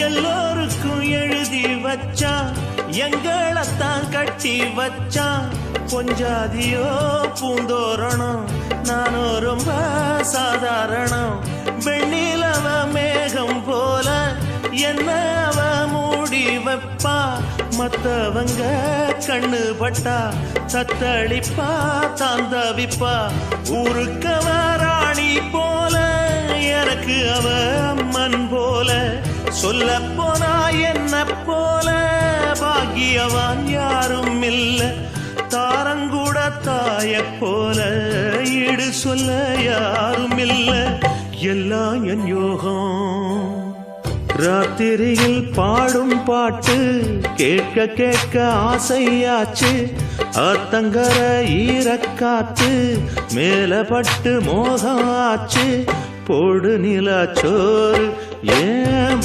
எல்லோருக்கும் எழுதி வச்சான், எங்களைத்தான் கட்டி வச்சான். பொஞ்சாதியோ பூந்தோரணம், நானோ ரொம்ப சாதாரணம். வெண்ணிலவ மேகம் போல என்ன அவ மூடி வைப்பா. மத்தவங்க கண்ணு பட்டா தத்தளிப்பா தாந்தவிப்பா. ஊருக்கவ ராணி போல, எனக்கு அவ அம்மன் போல. சொல்ல போனா என்ன போல பாக்கியவான் யாரும் இல்ல. தாரங்கூட தாய போல ஈடு சொல்ல யாரும் இல்ல. எல்லாம் என் யோகம். ராத்திரியில் பாடும் பாட்டு கேட்க கேட்க ஆசையாச்சு. ஆத்தங்கர ஈரக்காத்து மேலப்பட்டு மோகம் ஆச்சு. போடு நிலா சோறு ஏன்